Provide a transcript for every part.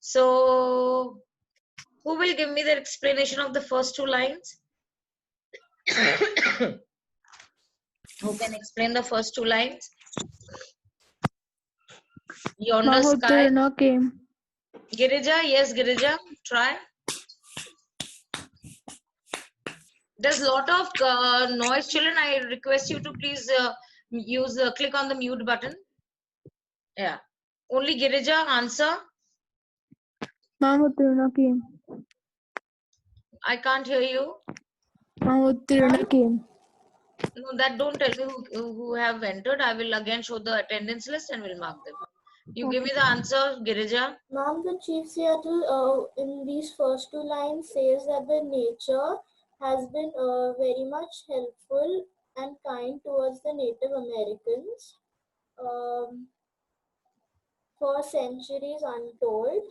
So, who will give me the explanation of the first two lines? Who can explain the first two lines? Yonder sky. Mahuttirna came. Girija, yes, Girija, try. There's a lot of noise, children. I request you to please click on the mute button. Yeah. Only Girija, answer. Mahuttirna came. I can't hear you. Mahuttirna came. No, that don't tell me who have entered. I will again show the attendance list and will mark them. You give me the answer, Girija. Ma'am, the Chief Seattle in these first two lines says that the nature has been very much helpful and kind towards the Native Americans for centuries untold.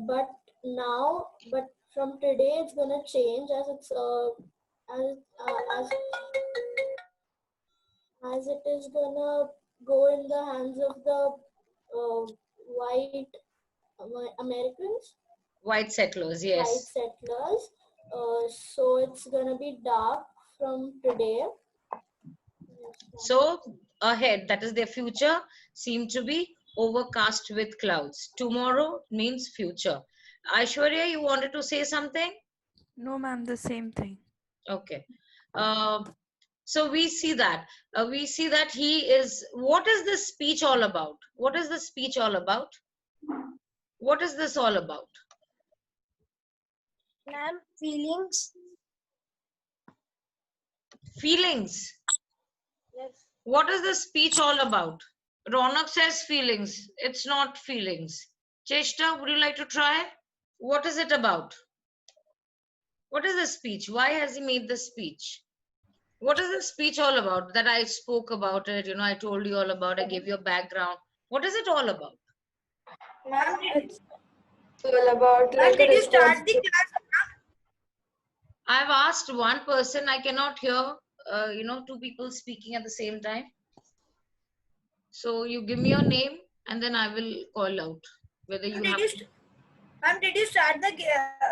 But from today it's gonna change as it's as it is gonna go in the hands of the white Americans. White settlers, yes. White settlers. So it's gonna be dark from today. So ahead, that is their future, seem to be overcast with clouds. Tomorrow means future. Aishwarya, you wanted to say something? No, ma'am, the same thing. Okay. So we see that. He is. What is this speech all about? What is the speech all about? What is this all about? Ma'am, feelings. Feelings. Yes. What is the speech all about? Ronak says feelings. It's not feelings. Cheshta, would you like to try? What is it about? What is the speech? Why has he made the speech? What is the speech all about? That I spoke about it, I told you all about, I gave you a background. What is it all about? Ma'am, It's all about like did you start the class? I've asked one person. I cannot hear, two people speaking at the same time. So you give me your name and then I will call out whether you have. Ma'am, did you start the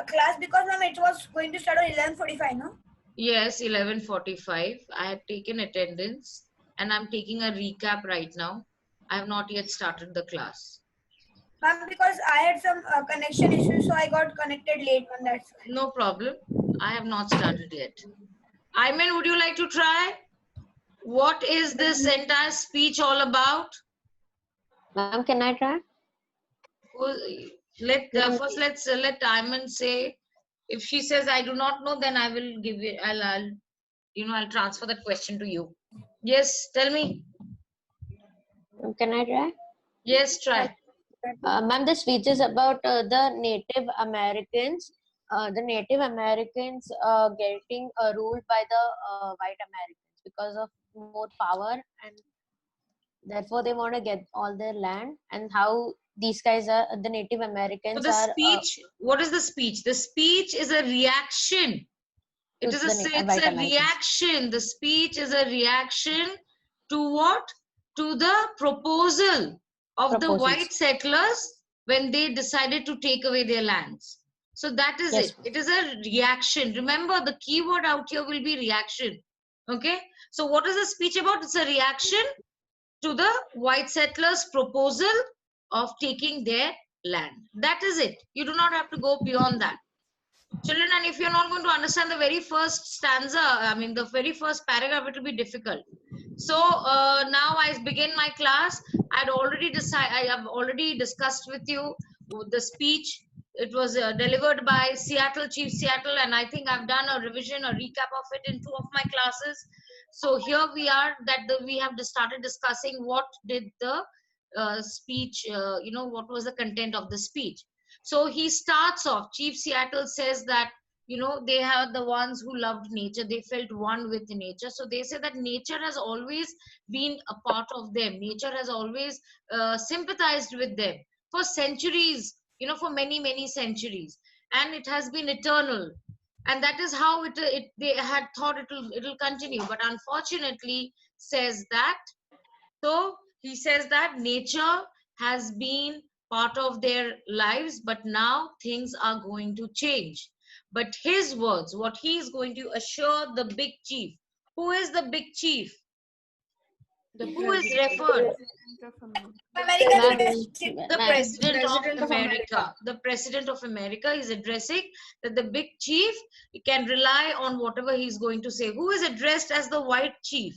class because ma'am it was going to start on 11:45, no? Yes, 11:45. I had taken attendance and I'm taking a recap right now. I have not yet started the class. Ma'am, because I had some connection issues, so I got connected late on that. No problem. I have not started yet. Ayman, would you like to try? What is this entire speech all about? Ma'am, can I try? First, let's let Ayman say. If she says I do not know, then I will give you. I'll transfer that question to you. Yes, tell me. Can I try? Yes, try. Ma'am, the speech is about the Native Americans. The Native Americans getting ruled by the white Americans because of more power, and therefore they want to get all their land, and how these guys are the Native Americans. So the speech, what is the speech? The speech is a reaction. It is it's a reaction. The speech is a reaction to what? To the proposal of the white settlers when they decided to take away their lands. So that is it. It is a reaction. Remember, the key word out here will be reaction. Okay. So what is the speech about? It's a reaction to the white settlers' proposal of taking their land. That is it. You do not have to go beyond that. Children, and if you're not going to understand the very first stanza, the very first paragraph, it will be difficult. So now I begin my class. I have already discussed with you the speech. It was delivered by Chief Seattle, and I think I've done a revision, a recap of it in 2 of my classes. So here we are, we have started discussing what did the speech, what was the content of the speech. So he starts off, Chief Seattle says that, they are the ones who loved nature. They felt one with nature. So they say that nature has always been a part of them. Nature has always sympathized with them for centuries, for many, many centuries. And it has been eternal. And that is how they had thought it will continue. But unfortunately says that, so he says that nature has been part of their lives, but now things are going to change. But his words, what he is going to assure the big chief. Who is the big chief? Who is referred? American Ma'am, president. The ma'am, president of President of America. The president of America is addressing that the big chief can rely on whatever he's going to say. Who is addressed as the white chief?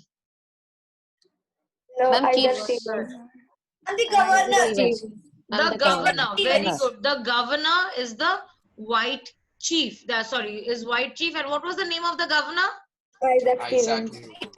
No, Ma'am, Isaac Chief Stevens. And the governor. Stevens. The Ma'am, governor. Very Stevens. good. The governor is the white chief. Sorry, is white chief. And what was the name of the governor? Isaac Stevens.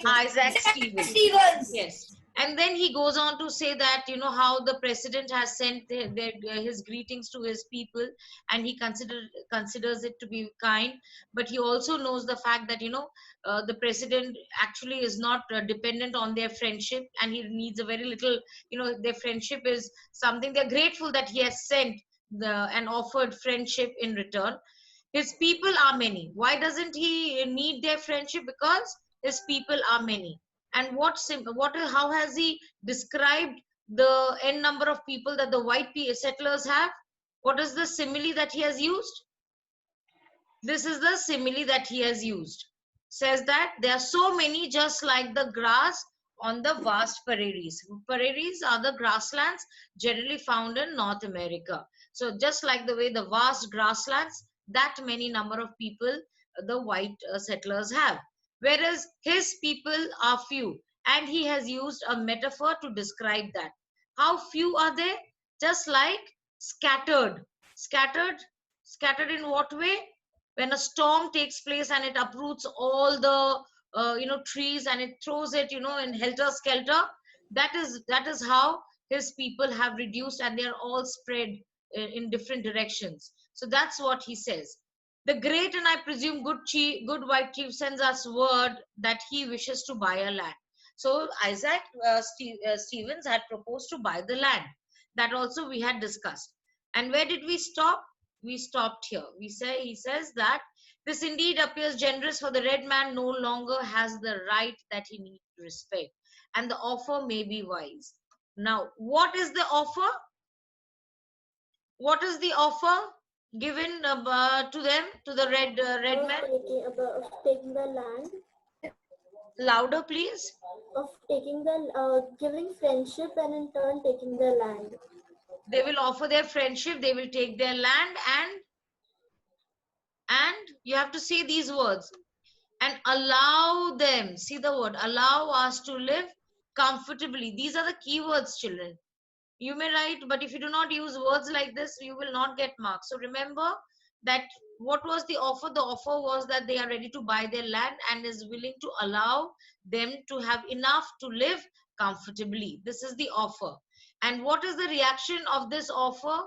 Isaac Stevens. Stevens. Yes. And then he goes on to say that, you know, how the president has sent his greetings to his people, and he considers it to be kind. But he also knows the fact that, you know, the president actually is not dependent on their friendship, and he needs a very little, you know, their friendship is something they're grateful that he has sent and offered friendship in return. His people are many. Why doesn't he need their friendship? Because his people are many. And how has he described the n number of people that the white settlers have? What is the simile that he has used? This is the simile that he has used. Says that there are so many just like the grass on the vast prairies. Prairies are the grasslands generally found in North America. So just like the way the vast grasslands, that many number of people the white settlers have. Whereas his people are few, and he has used a metaphor to describe that. How few are they? Just like scattered. Scattered in what way? When a storm takes place and it uproots all the trees and it throws it, you know, in helter skelter. That is how his people have reduced, and they are all spread in different directions. So that's what he says. The great and I presume good white chief sends us word that he wishes to buy a land. So Isaac Stevens had proposed to buy the land. That also we had discussed. And where did we stop? We stopped here. He says that this indeed appears generous, for the red man no longer has the right that he needs to respect, and the offer may be wise. Now, what is the offer? What is the offer given to them, to the red man? Taking the land. Louder, please. Of taking the giving friendship and in turn taking the land. They will offer their friendship. They will take their land, and you have to say these words, and allow them. See the word, allow us to live comfortably. These are the key words, children. You may write, but if you do not use words like this, you will not get marks. So remember that what was the offer? The offer was that they are ready to buy their land and is willing to allow them to have enough to live comfortably. This is the offer. And what is the reaction of this offer?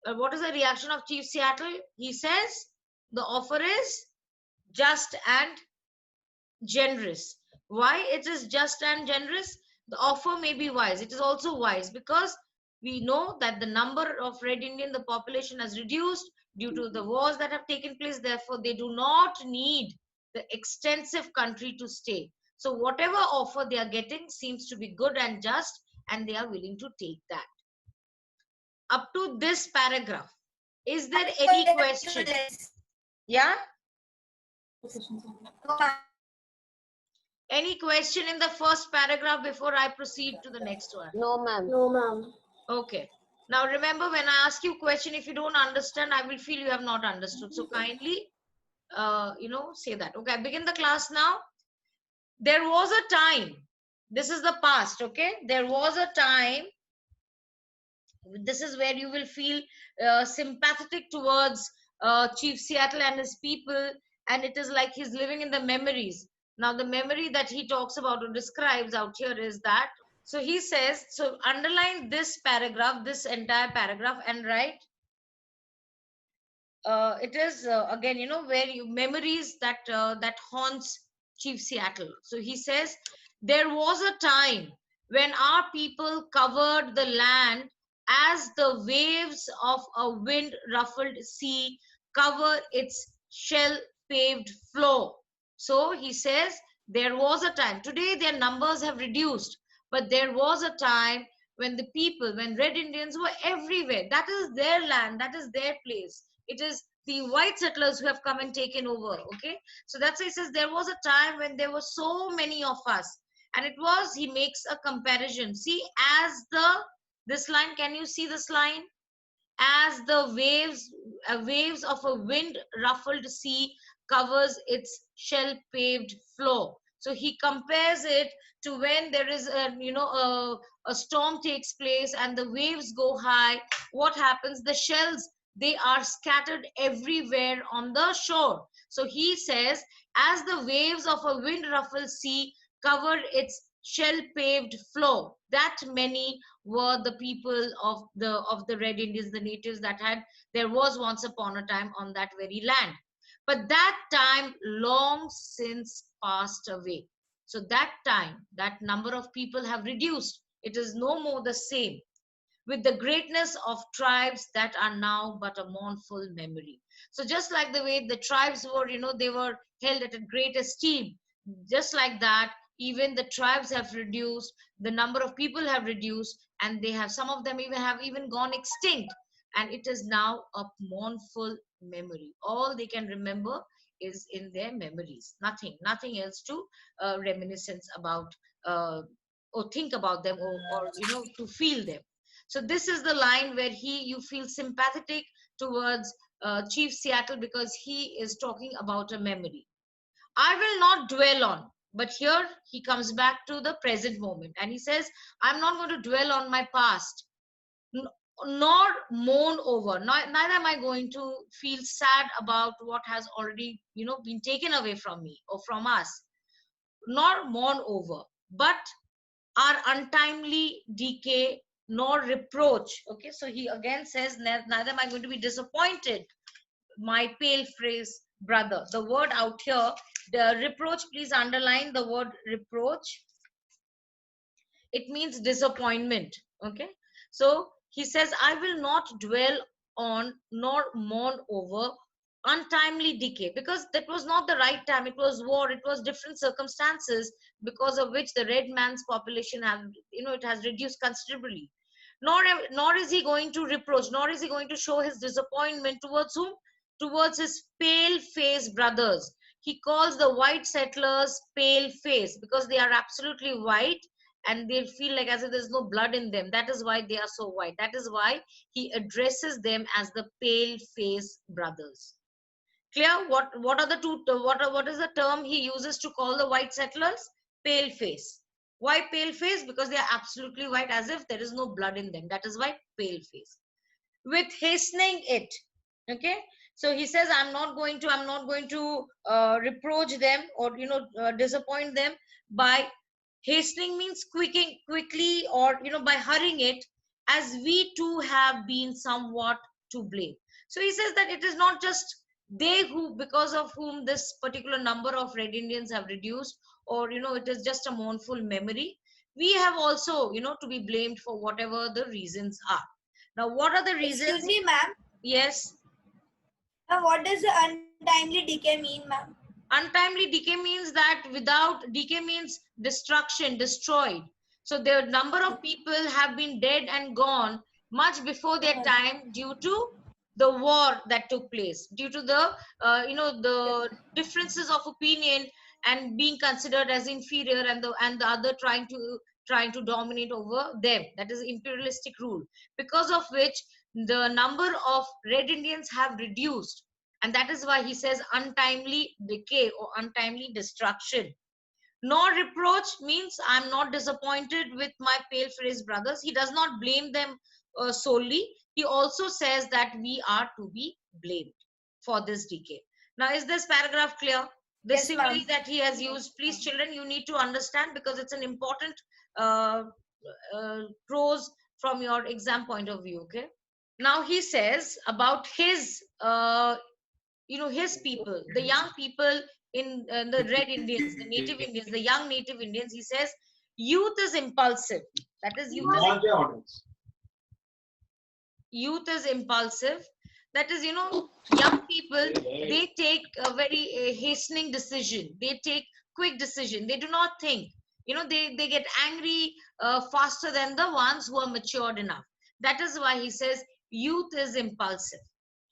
What is the reaction of Chief Seattle? He says the offer is just and generous. Why it is just and generous? The offer may be wise. It is also wise because we know that the number of Red Indian, the population has reduced due to the wars that have taken place. Therefore, they do not need the extensive country to stay. So whatever offer they are getting seems to be good and just, and they are willing to take that. Up to this paragraph, is there any question? Yeah? Any question in the first paragraph before I proceed to the next one? No, ma'am. No, ma'am. Okay. Now remember, when I ask you a question, if you don't understand, I will feel you have not understood. So kindly, say that. Okay, I begin the class now. There was a time. This is the past, okay? There was a time. This is where you will feel sympathetic towards Chief Seattle and his people. And it is like he's living in the memories. Now, the memory that he talks about or describes out here is that. So he says, so underline this paragraph, this entire paragraph, and write. It is again, where memories that that haunts Chief Seattle. So he says, there was a time when our people covered the land as the waves of a wind-ruffled sea cover its shell-paved floor. So he says, there was a time. Today their numbers have reduced, but there was a time when the people, when Red Indians were everywhere. That is their land, that is their place. It is the white settlers who have come and taken over. Okay, so that's why he says there was a time when there were so many of us, and it was, he makes a comparison. See, as this line, can you see this line? As the waves of a wind ruffled sea covers its shell paved floor. So he compares it to when there is a storm takes place and the waves go high. What happens? The shells, they are scattered everywhere on the shore. So he says, as the waves of a wind ruffled sea covered its shell paved floor, that many were the people of the Red Indians, the natives that there was once upon a time on that very land. But that time long since passed away. So that time, that number of people have reduced. It is no more the same, with the greatness of tribes that are now but a mournful memory. So just like the way the tribes were, they were held at a great esteem, just like that, even the tribes have reduced, the number of people have reduced, and they have, some of them have even gone extinct, and it is now a mournful memory. All they can remember is in their memories, nothing else to reminiscence about, or think about them, or to feel them. So this is the line where you feel sympathetic towards Chief Seattle, because he is talking about a memory. I will not dwell on, but here he comes back to the present moment, and he says, I'm not going to dwell on my past, nor mourn over. Neither am I going to feel sad about what has already, been taken away from me or from us, nor mourn over, but our untimely decay, nor reproach. Okay, so he again says, neither am I going to be disappointed, my pale face brother. The word out here, the reproach, please underline the word reproach. It means disappointment. Okay, so he says, I will not dwell on nor mourn over untimely decay, because that was not the right time. It was war, it was different circumstances, because of which the red man's population it has reduced considerably. Nor is he going to reproach, nor is he going to show his disappointment towards whom? Towards his pale face brothers. He calls the white settlers pale face because they are absolutely white, and they feel like as if there's no blood in them. That is why they are so white. That is why he addresses them as the pale face brothers. Clear? What are the two? What is the term he uses to call the white settlers? Pale face. Why pale face? Because they are absolutely white, as if there is no blood in them. That is why pale face. With hastening it. Okay. So he says, I'm not going to reproach them or disappoint them by hastening, means quickly, or by hurrying it, as we too have been somewhat to blame. So he says that it is not just they who, because of whom this particular number of Red Indians have reduced, or it is just a mournful memory. We have also to be blamed for whatever the reasons are. Now, what are the reasons? Excuse me, ma'am. Yes. What does the untimely decay mean, ma'am? Untimely decay means that decay means destruction, destroyed. So the number of people have been dead and gone much before their time, due to the war that took place, due to the the differences of opinion and being considered as inferior, and the other trying to dominate over them. That is imperialistic rule, because of which the number of Red Indians have reduced. And that is why he says untimely decay or untimely destruction. Nor reproach means I'm not disappointed with my pale faced brothers. He does not blame them solely. He also says that we are to be blamed for this decay. Now, is this paragraph clear? The Yes, simile ma'am. that he has used, please children, you need to understand, because it's an important prose from your exam point of view. Okay. Now he says about his his people, the young people in the Red Indians, the native Indians, the young native Indians. He says youth is impulsive. That is, youth is impulsive. That is, young people, they take a very hastening decision. They take quick decision. They do not think. they get angry faster than the ones who are matured enough. That is why he says youth is impulsive.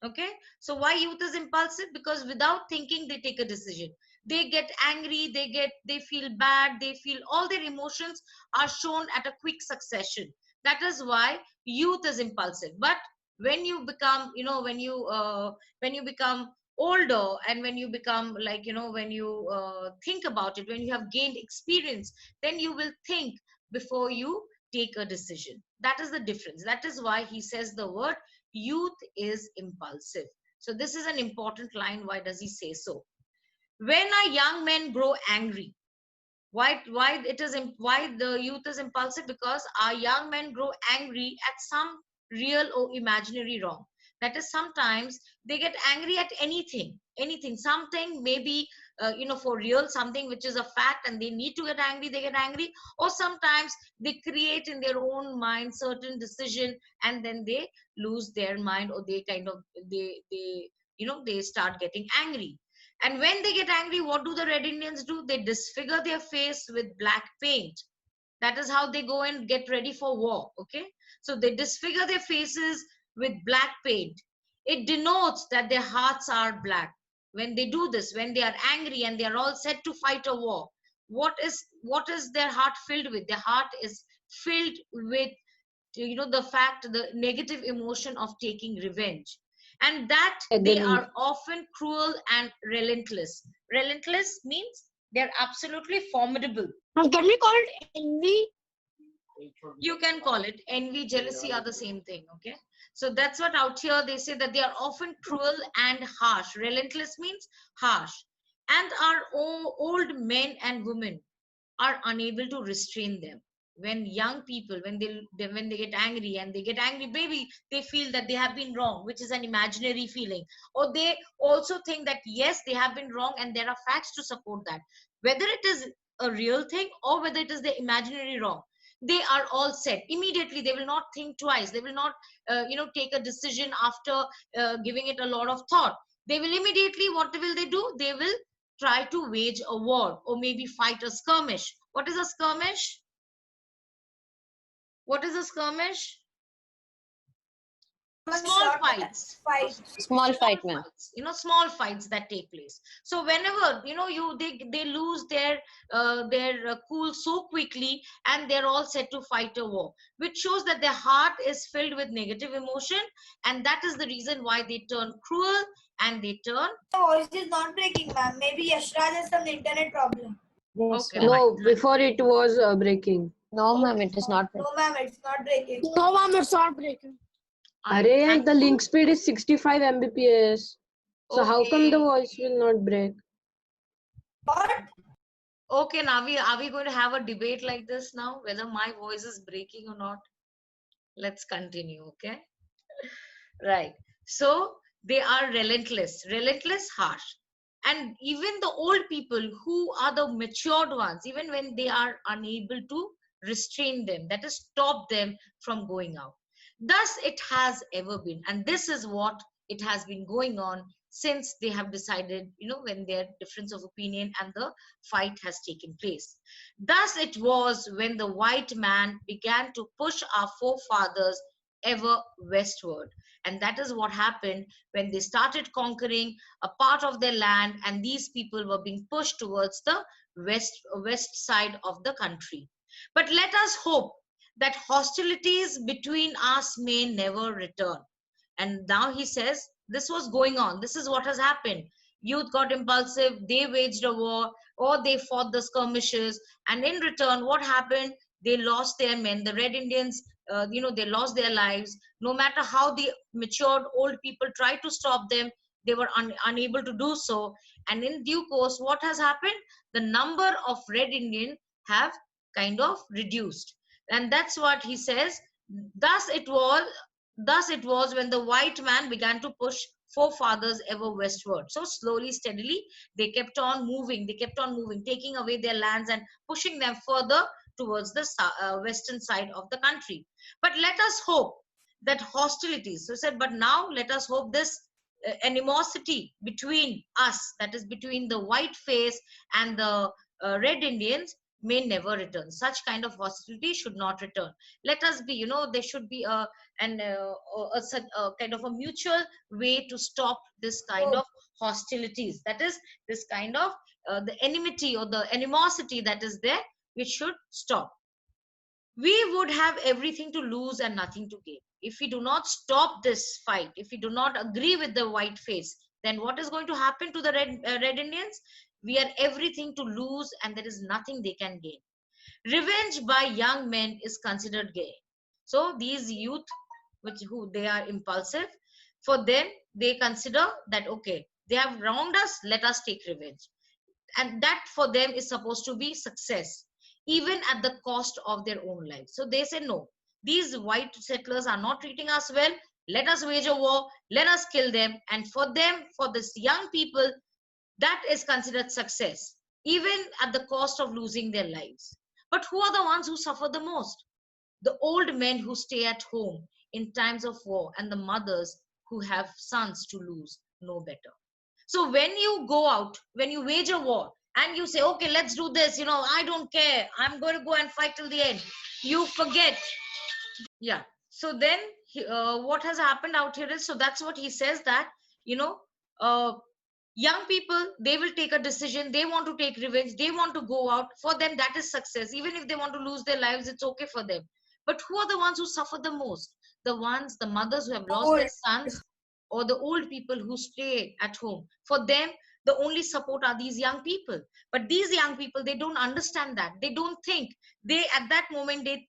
Okay, so why youth is impulsive? Because without thinking they take a decision. They get angry, they feel bad, they feel all their emotions are shown at a quick succession. That is why youth is impulsive. But when you become, when you become older, and when you become like, when you think about it, when you have gained experience, then you will think before you take a decision. That is the difference. That is why he says the word youth is impulsive. So this is an important line. Why does he say so? When our young men grow angry, why the youth is impulsive? Because our young men grow angry at some real or imaginary wrong. That is, sometimes they get angry at anything, something maybe for real, something which is a fact and they need to get angry, they get angry. Or sometimes they create in their own mind certain decision, and then they lose their mind, or they kind of they start getting angry. And when they get angry, what do the Red Indians do? They disfigure their face with black paint. That is how they go and get ready for war. Okay, so they disfigure their faces with black paint. It denotes that their hearts are black. When they do this, when they are angry and they are all set to fight a war, what is their heart filled with? Their heart is filled with the negative emotion of taking revenge. And that they are often cruel and relentless. Relentless means they're absolutely formidable. Can we call it envy? You can call it envy, jealousy are the same thing. Okay, so that's what out here they say, that they are often cruel and harsh. Relentless means harsh. And our old men and women are unable to restrain them. When young people, when they get angry, and they get angry, maybe they feel that they have been wrong, which is an imaginary feeling. Or they also think that yes, they have been wrong, and there are facts to support that. Whether it is a real thing or whether it is the imaginary wrong, they are all set immediately. They will not think twice. They will not take a decision after giving it a lot of thought. They will immediately, what will they do? They will try to wage a war, or maybe fight a skirmish. What is a skirmish? What is a skirmish? Small fights. Small fight, ma'am. Small fights that take place. So whenever they lose their cool so quickly, and they're all set to fight a war, which shows that their heart is filled with negative emotion, and that is the reason why they turn cruel and they turn. The voice is not breaking, ma'am. Maybe Yashraj has some internet problem. Yes, Okay, ma'am. No, before it was breaking. No, ma'am, it is not. No, ma'am, it's not breaking. No, ma'am, it's not breaking. Array, the link speed is 65 Mbps. So how come the Okay. voice will not break? What? Okay, now are we going to have a debate like this now, whether my voice is breaking or not? Let's continue, okay? Right. So they are relentless, harsh. And even the old people who are the matured ones, even when they are unable to restrain them, that is, stop them from going out. Thus it has ever been. And this is what it has been going on since they have decided, when their difference of opinion and the fight has taken place. Thus it was when the white man began to push our forefathers ever westward. And that is what happened when they started conquering a part of their land, and these people were being pushed towards the west side of the country. But let us hope that hostilities between us may never return. And now he says this was going on. This is what has happened. Youth got impulsive, they waged a war, or they fought the skirmishes, and in return, what happened? They lost their men. The Red Indians, they lost their lives. No matter how the matured old people tried to stop them, they were unable to do so. And in due course, what has happened? The number of Red Indians have kind of reduced. And that's what he says. Thus it was when the white man began to push forefathers ever westward. So slowly, steadily, they kept on moving, taking away their lands and pushing them further towards the western side of the country. But let us hope that hostilities, so said, but now let us hope this animosity between us, that is between the white face and the Red Indians, may never return. Such kind of hostility should not return. Let us be, there should be a kind of a mutual way to stop this kind of hostilities. That is, this kind of the enmity or the animosity that is there, which should stop. We would have everything to lose and nothing to gain. If we do not stop this fight, if we do not agree with the white face, then what is going to happen to the Red Indians? We have everything to lose and there is nothing they can gain. Revenge by young men is considered gain. So these youth, who they are impulsive, for them, they consider that, okay, they have wronged us, let us take revenge. And that for them is supposed to be success, even at the cost of their own lives. So they say, no, these white settlers are not treating us well. Let us wage a war. Let us kill them. And for them, for this young people, that is considered success, even at the cost of losing their lives. But who are the ones who suffer the most? The old men who stay at home in times of war, and the mothers who have sons to lose know better. So when you go out, when you wage a war, and you say, okay, let's do this, I don't care, I'm going to go and fight till the end, you forget. Yeah. So then what has happened out here is, so that's what he says, that young people, they will take a decision, they want to take revenge, they want to go out. For them, that is success. Even if they want to lose their lives, it's okay for them. But who are the ones who suffer the most? The mothers who have lost their sons, or the old people who stay at home. For them, the only support are these young people. But these young people, they don't understand that. They don't think. They, at that moment, they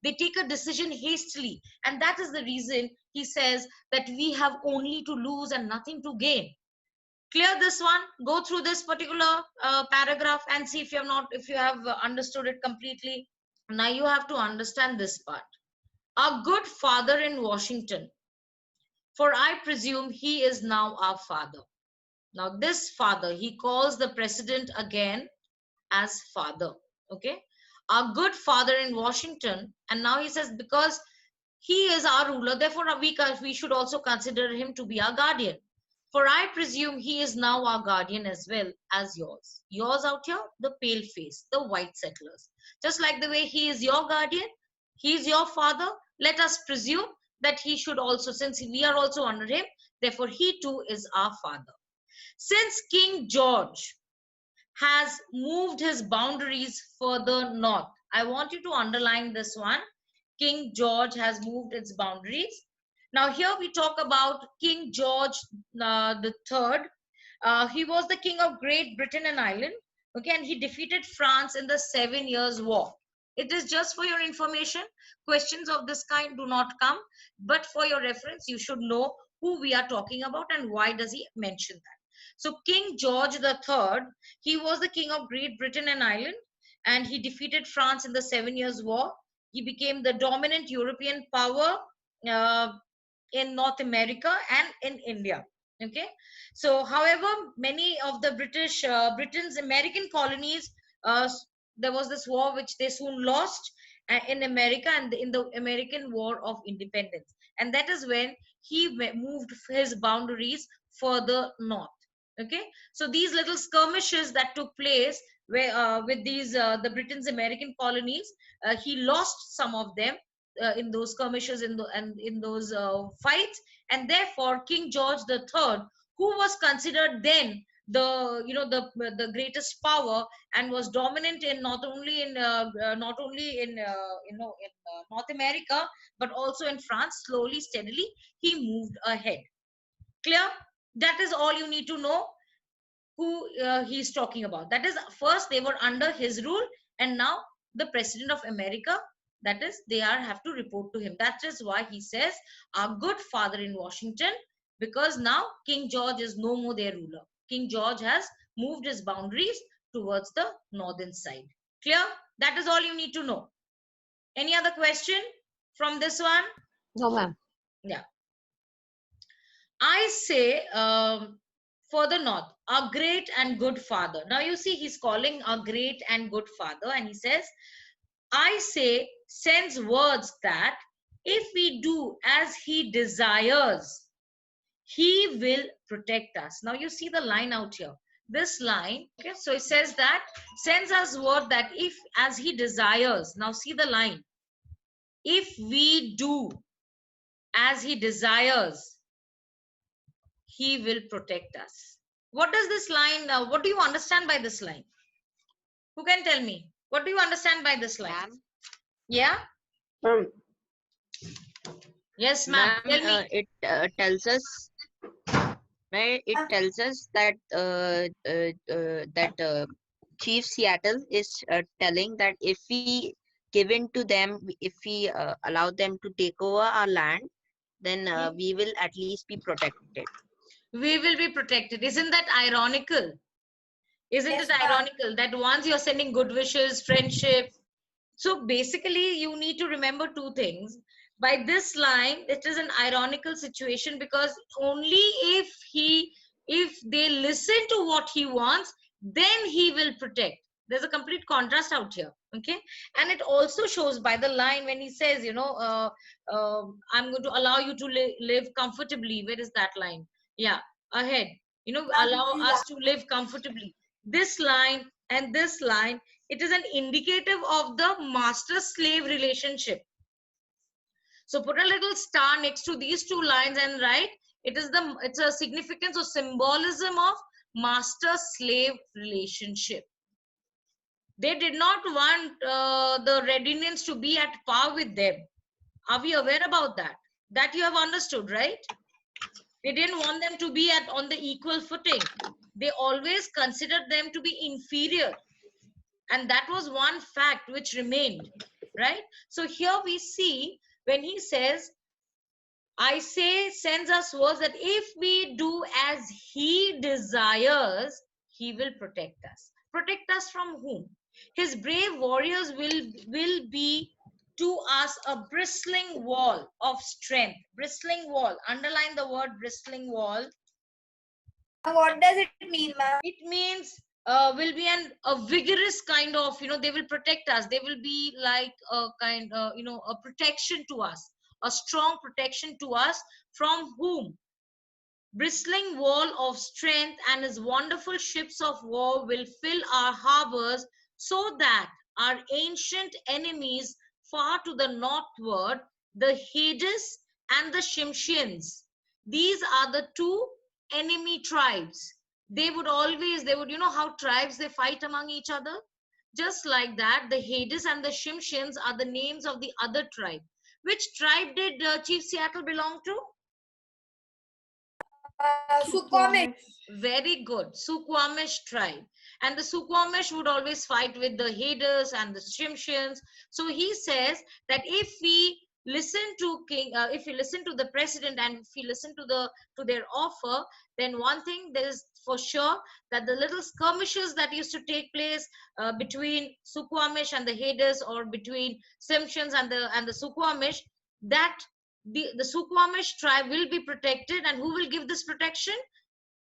take a decision hastily. And that is the reason he says that we have only to lose and nothing to gain. Clear this one? Go through this particular paragraph and see if you have understood it completely. Now you have to understand this part. Our good father in Washington, for I presume he is now our father. Now this father, he calls the president again as father. Okay, our good father in Washington, and now he says, because he is our ruler, therefore we should also consider him to be our guardian. For I presume he is now our guardian as well as yours. Yours out here, the pale face, the white settlers. Just like the way he is your guardian, he is your father, let us presume that he should also, since we are also under him, therefore he too is our father. Since King George has moved his boundaries further north, I want you to underline this one. King George has moved its boundaries. Now here we talk about King George the Third. He was the king of Great Britain and Ireland. Okay, and he defeated France in the 7 Years' War. It is just for your information. Questions of this kind do not come. But for your reference, you should know who we are talking about and why does he mention that. So King George the Third, he was the king of Great Britain and Ireland, and he defeated France in the 7 Years' War. He became the dominant European power in North America and in India. Okay, so however, many of the Britain's American colonies, there was this war which they soon lost in America and in the American War of Independence, and that is when he moved his boundaries further north. Okay, so these little skirmishes that took place where with these the Britain's American colonies, he lost some of them in those skirmishes, in those fights, and therefore King George the Third, who was considered then the greatest power and was dominant in not only in North America but also in France, slowly, steadily he moved ahead. Clear? That is all you need to know who he's talking about. That is, first they were under his rule, and now the President of America, that is, they have to report to him. That is why he says our good father in Washington, because now King George is no more their ruler. King George has moved his boundaries towards the northern side. Clear? That is all you need to know. Any other question from this one? No, ma'am. Yeah. I say further north, our great and good father. Now you see he's calling our great and good father, and he says, I say, sends words that if we do as he desires, he will protect us. Now you see the line out here. this line, okay, so it says that sends us word that if as he desires, now see the line, if we do as he desires, he will protect us. What does this line, what do you understand by this line? Who can tell me? What do you understand by this line? Ma'am? Yeah? Yes, ma'am. Tell me. It tells us. It tells us that Chief Seattle is telling that if we give in to them, if we allow them to take over our land, then we will at least be protected. We will be protected. Isn't that ironical? Isn't Yes, it ma'am. ironical that once you're sending good wishes, friendship? So basically, you need to remember two things. By this line, it is an ironical situation because only if they listen to what he wants, then he will protect. There's a complete contrast out here, okay? And it also shows by the line when he says, you know, I'm going to allow you to live comfortably. Where is that line? Yeah, ahead. You know, allow us to live comfortably. This line and this line, it is an indicative of the master-slave relationship. So put a little star next to these two lines and write, it's a significance or symbolism of master-slave relationship. They did not want the Red Indians to be at par with them. Are we aware about that? That you have understood, right? They didn't want them to be on the equal footing. They always considered them to be inferior. And that was one fact which remained, right? So here we see when he says, I say, sends us words that if we do as he desires, he will protect us. Protect us from whom? His brave warriors will be to us a bristling wall of strength. Bristling wall. Underline the word bristling wall. What does it mean, ma'am? It means will be a vigorous kind of, you know, they will protect us. They will be like a kind, you know, a protection to us, a strong protection to us from whom? Bristling wall of strength, and his wonderful ships of war will fill our harbors so that our ancient enemies far to the northward, the Hades and the Shimshians, these are the two enemy tribes. They would, you know how tribes, they fight among each other? Just like that, the Hades and the Shimshians are the names of the other tribe. Which tribe did Chief Seattle belong to? Suquamish. Very good. Suquamish tribe. And the Suquamish would always fight with the Hades and the Shimshians. So he says that if we listen to if we listen to the president and if we listen to their offer, then one thing there is for sure, that the little skirmishes that used to take place between Suquamish and the Hades, or between Shimshians and the Suquamish, that the Suquamish tribe will be protected. And who will give this protection?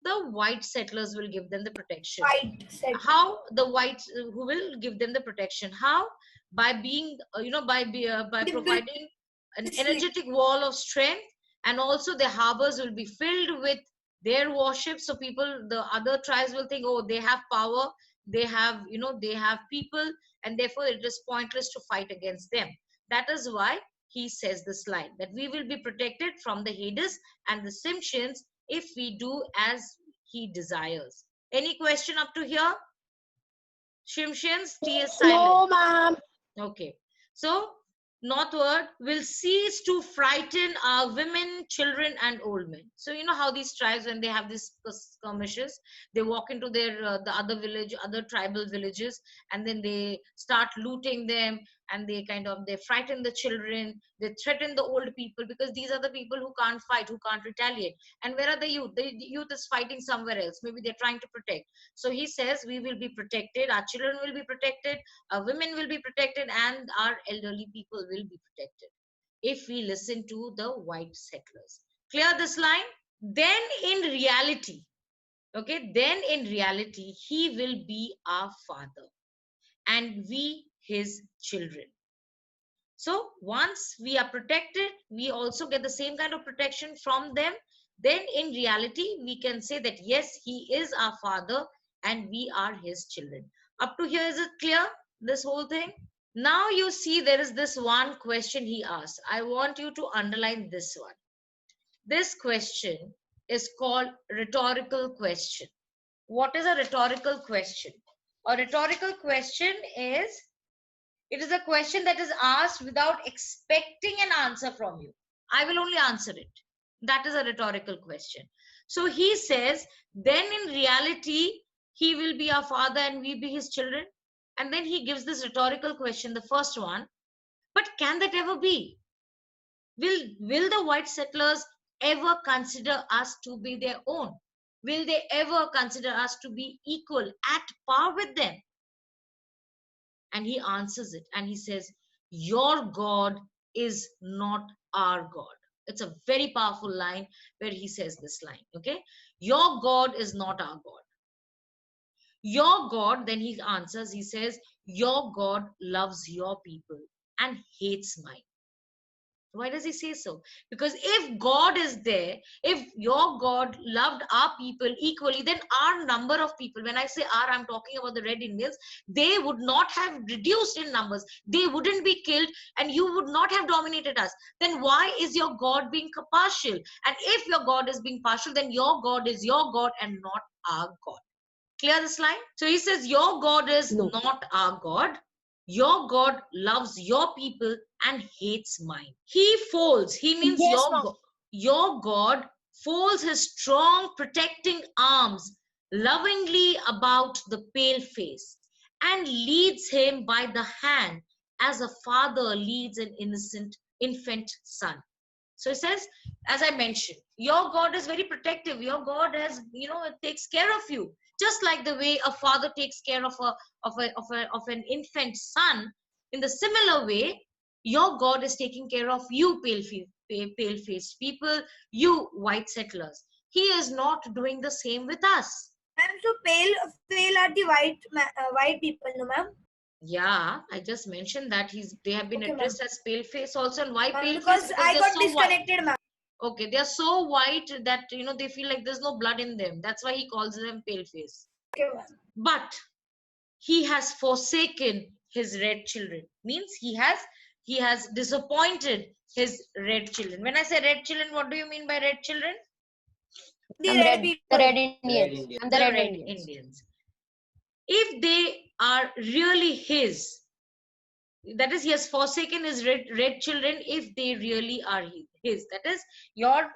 The white settlers will give them the protection. White settlers. How? The whites who will give them the protection. How? By being, you know, by providing an energetic wall of strength, and also their harbors will be filled with their warships. So people, the other tribes will think, oh, they have power, they have, you know, they have people, and therefore it is pointless to fight against them. That is why he says this line, that we will be protected from the Hades and the Shimshians if we do as he desires. Any question up to here? Shimshians, T is silent. No, ma'am. Okay. So, northward will cease to frighten our women, children, and old men. So, you know how these tribes, when they have these skirmishes, they walk into their the other village, other tribal villages, and then they start looting them, and they frighten the children, they threaten the old people, because these are the people who can't fight, who can't retaliate. And where are the youth? The youth is fighting somewhere else. Maybe they're trying to protect. So he says we will be protected, our children will be protected, our women will be protected, and our elderly people will be protected if we listen to the white settlers. Clear this line? Then in reality, okay, then in reality, he will be our father and we his children. So once we are protected, we also get the same kind of protection from them. Then in reality, we can say that yes, he is our father and we are his children. Up to here, is it clear, this whole thing? Now you see there is this one question he asked. I want you to underline this one. This question is called rhetorical question. What is a rhetorical question? A rhetorical question is, it is a question that is asked without expecting an answer from you. I will only answer it. That is a rhetorical question. So he says, then in reality, he will be our father and we be his children. And then he gives this rhetorical question, the first one. But can that ever be? Will the white settlers ever consider us to be their own? Will they ever consider us to be equal, at par with them? And he answers it and he says, your God is not our God. It's a very powerful line where he says this line, okay? Your God is not our God. Your God, then he answers, he says, your God loves your people and hates mine. Why does he say so? Because if God is there, if your God loved our people equally, then our number of people, when I say our, I'm talking about the Red Indians, they would not have reduced in numbers. They wouldn't be killed and you would not have dominated us. Then why is your God being partial? And if your God is being partial, then your God is your God and not our God. Clear this line? So he says, your God is not our God. Your God loves your people and hates mine. He folds. He means your God folds his strong protecting arms lovingly about the pale face and leads him by the hand as a father leads an innocent infant son. So it says, as I mentioned, your God is very protective. Your God has, takes care of you. Just like the way a father takes care of an infant son, in the similar way, your God is taking care of you, pale-faced people, you white settlers. He is not doing the same with us. Ma'am, so pale are the white people, no ma'am? Yeah, I just mentioned that they have been addressed as pale-face also, and why pale-face? Because I got disconnected, ma'am. Okay, they are so white that they feel like there's no blood in them. That's why he calls them pale face. Okay, but he has forsaken his red children. Means he has disappointed his red children. When I say red children, what do you mean by red children? The red people. The Red Indians. The Red Indians. If they are really his, that is, he has forsaken his red children. If they really are his, that is, your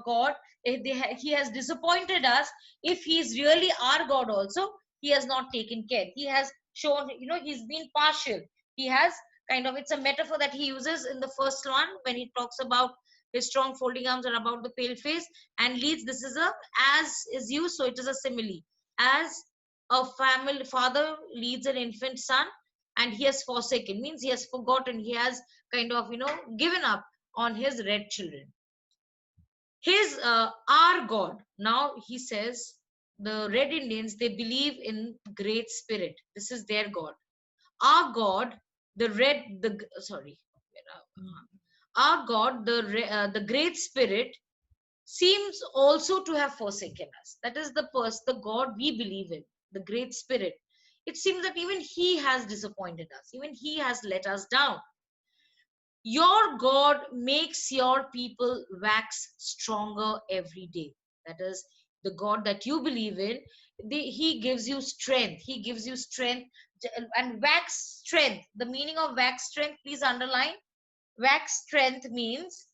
God, he has disappointed us. If he is really our God also, he has not taken care. He has shown, he's been partial. He has it's a metaphor that he uses in the first one when he talks about his strong folding arms and about the pale face and leads. This is as is used, so it is a simile. As a father leads an infant son, and he has forsaken, means he has forgotten, he has given up on his red children. His our God, now he says, the Red Indians, they believe in Great Spirit. This is their God. Our God, our God, the Great Spirit, seems also to have forsaken us. That is the God we believe in, the Great Spirit. It seems that even he has disappointed us. Even he has let us down. Your God makes your people wax stronger every day. That is, the God that you believe in, he gives you strength. He gives you strength. And wax strength, the meaning of wax strength, please underline. Wax strength means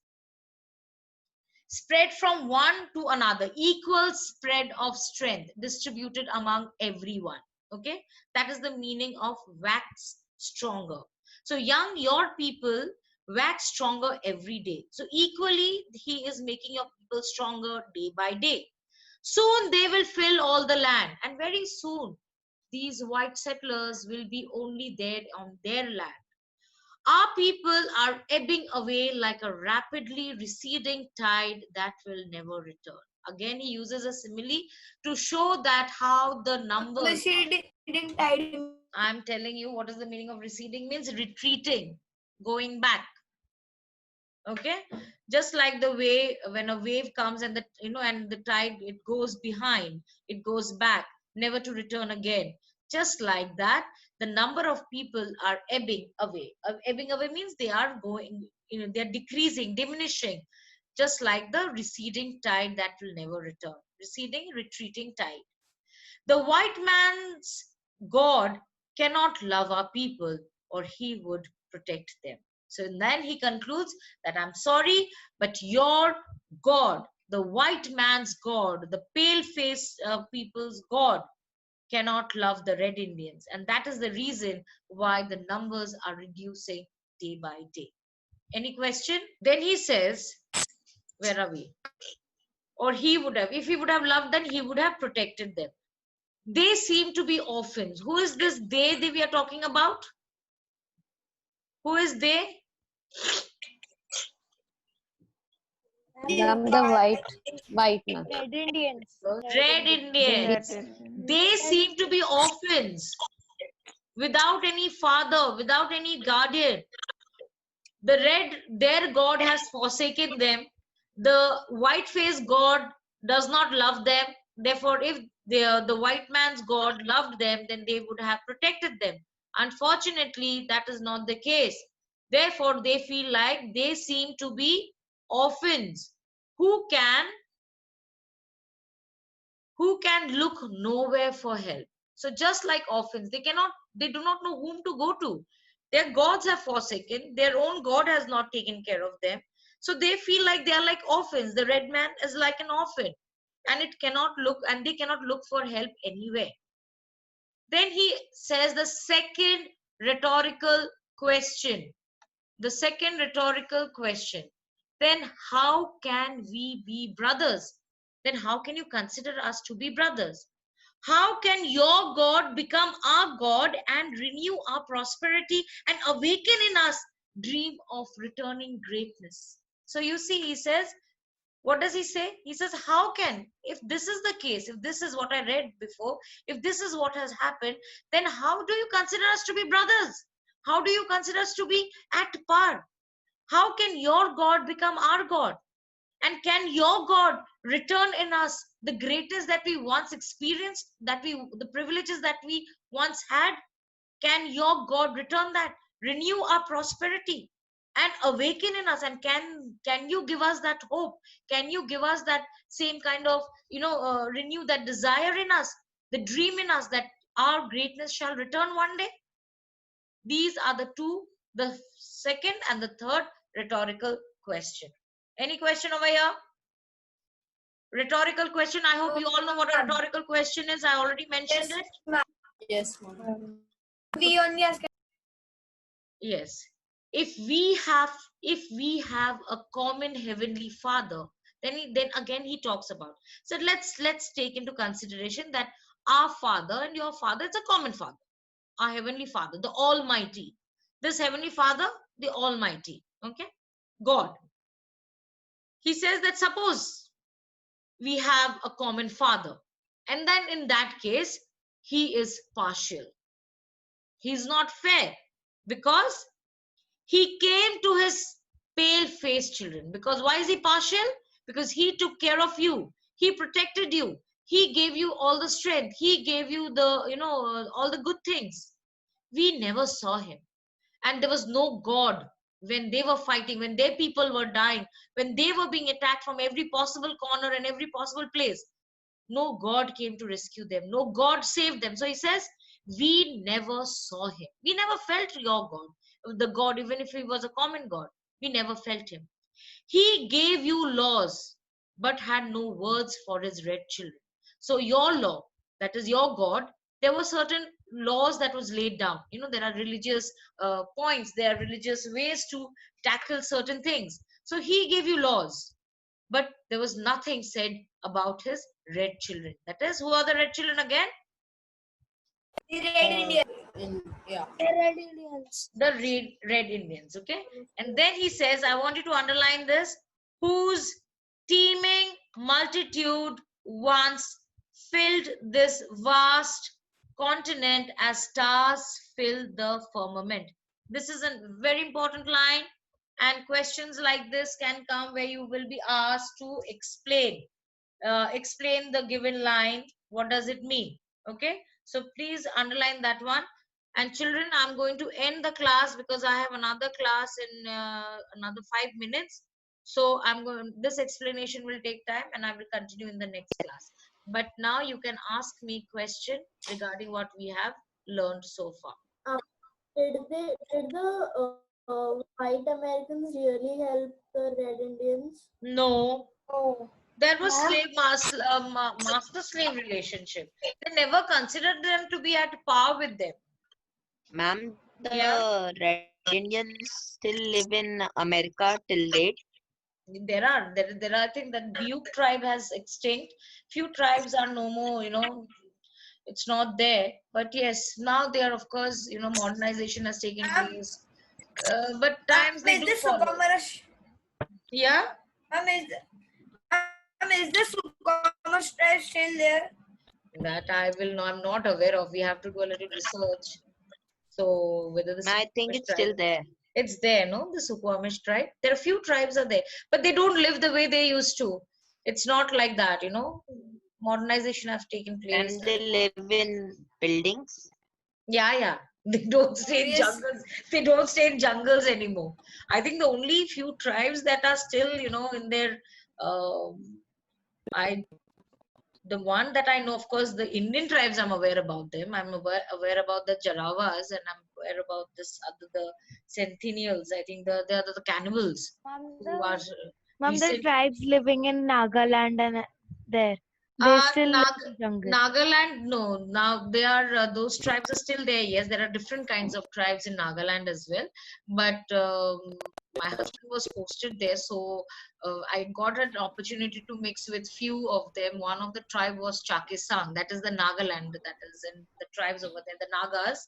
spread from one to another, equal spread of strength distributed among everyone. Okay, that is the meaning of wax stronger. So your people wax stronger every day. So equally, he is making your people stronger day by day. Soon they will fill all the land, and very soon these white settlers will be only there on their land. Our people are ebbing away like a rapidly receding tide that will never return. Again, he uses a simile to show that how the numbers. Receding tide. I'm telling you, what is the meaning of receding? Means retreating, going back. Okay, just like the way when a wave comes and the tide, it goes behind, it goes back. never to return again. Just like that, the number of people are ebbing away. Ebbing away means they are going, they are decreasing, diminishing, just like the receding tide that will never return. Receding, retreating tide. The white man's God cannot love our people, or he would protect them. So then he concludes that I'm sorry, but your God, the white man's God, the pale-faced people's God, cannot love the red Indians. And that is the reason why the numbers are reducing day by day. Any question? Then he says, where are we? Or he would have, if he would have loved them, he would have protected them. They seem to be orphans. Who is this they we are talking about? Who is they? The white man. Red Indians. Red Indians. They seem to be orphans, without any father, without any guardian. Their God has forsaken them. The white-faced God does not love them. Therefore, if the white man's God loved them, then they would have protected them. Unfortunately, that is not the case. Therefore, they feel like they seem to be orphans who can look nowhere for help. So just like orphans, they do not know whom to go to. Their gods have forsaken, their own God has not taken care of them. So they feel like they are like orphans. The red man is like an orphan, and they cannot look for help anywhere. Then he says the second rhetorical question. The second rhetorical question. Then how can we be brothers? Then how can you consider us to be brothers? How can your God become our God and renew our prosperity and awaken in us dream of returning greatness? So you see, he says, what does he say? He says, how can, if this is the case, if this is what I read before, if this is what has happened, then how do you consider us to be brothers? How do you consider us to be at par? How can your God become our God? And can your God return in us the greatness that we once experienced, the privileges that we once had? Can your God return that, renew our prosperity and awaken in us? And can you give us that hope? Can you give us that same kind of, renew that desire in us, the dream in us that our greatness shall return one day? These are the second and the third rhetorical question. Any question over here? Rhetorical question. I hope you all know what a rhetorical question is. I already mentioned it. Yes, ma'am. We only ask. Yes. If we have a common heavenly Father, then again he talks about. So let's take into consideration that our Father and your Father is a common Father. Our heavenly Father, the Almighty. This heavenly Father, the Almighty. Okay, God. He says that suppose we have a common Father, and then in that case he is partial. He's not fair, because he came to his pale-faced children. Because why is he partial? Because he took care of you, he protected you, he gave you all the strength, he gave you the all the good things. We never saw him, and there was no God when they were fighting, when their people were dying, when they were being attacked from every possible corner and every possible place. No God came to rescue them, no God saved them. So he says, we never saw him, we never felt your God, the God, even if he was a common God, we never felt him. He gave you laws, but had no words for his red children. So your law, that is your God, there were certain laws that was laid down. There are religious points, there are religious ways to tackle certain things. So he gave you laws, but there was nothing said about his red children. That is, who are the red children again? The Red India. Red Indians. The red Indians. Okay, and then he says, I want you to underline this, whose teeming multitude once filled this vast continent as stars fill the firmament. This is a very important line, and questions like this can come where you will be asked to explain the given line. What does it mean? Okay, so please underline that one. And children, I'm going to end the class because I have another class in another 5 minutes. So I'm going. This explanation will take time, and I will continue in the next class. But now you can ask me question regarding what we have learned so far. Did the white Americans really help the Red Indians? No, Oh. there was master-slave relationship. They never considered them to be at par with them. Ma'am, the Yeah. Red Indians still live in America till date. There are I think that Buyuk tribe has extinct. Few tribes are no more, it's not there. But yes, now they are, of course, modernization has taken place. But times they Is do the follow. Sukumaras? Yeah. Is the Sukumaras tribe still there? That I'm not aware of. We have to do a little research. So whether the I think Suquamish it's still there. It's there, no? The Suquamish tribe. There are few tribes are there, but they don't live the way they used to. It's not like that, Modernization has taken place. And they live in buildings. Yeah. They don't stay in Yes. jungles. They don't stay in jungles anymore. I think the only few tribes that are still, in their, the one that I know, of course, the Indian tribes, I'm aware about them. I'm aware about the Jarawas, and I'm aware about the Centennials. I think they are the cannibals who are Ma'am, the recent. tribes living in Nagaland and there. They still live Nag- in jungle. Nagaland, no. Now they are those tribes are still there. Yes, there are different kinds of tribes in Nagaland as well. But my husband was posted there, so I got an opportunity to mix with few of them. One of the tribe was Chakisang. That is the Nagaland. That is in the tribes over there, the Nagas.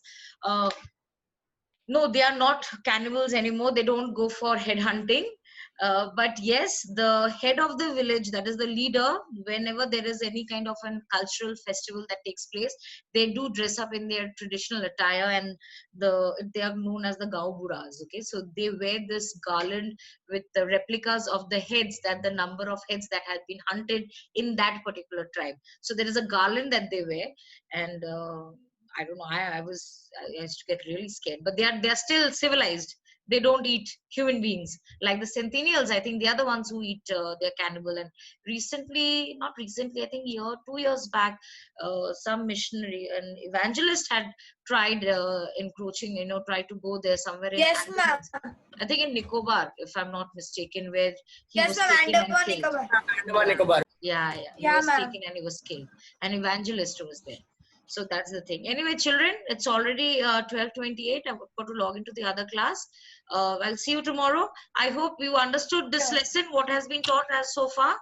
No, they are not cannibals anymore. They don't go for head hunting. But yes, the head of the village, that is the leader, whenever there is any kind of an cultural festival that takes place, they do dress up in their traditional attire, and they are known as the Gauburas. Okay, so they wear this garland with the replicas of the heads, that the number of heads that had been hunted in that particular tribe. So there is a garland that they wear, and I don't know. I used to get really scared, but they are still civilized. They don't eat human beings like the Centennials. I think they are the ones who eat. They're cannibal. And not recently. I think 2 years back, some missionary and evangelist had tried encroaching. Tried to go there somewhere in Yes, ma'am. I think in Nicobar, if I'm not mistaken, where he Yes, was ma'am. taken and Andaman killed. Nicobar. Yeah. He Yeah, was ma'am. taken and he was killed. An evangelist was there. So that's the thing. Anyway, children, it's already 12:28. I've got to log into the other class. I'll see you tomorrow. I hope you understood this lesson, what has been taught as so far.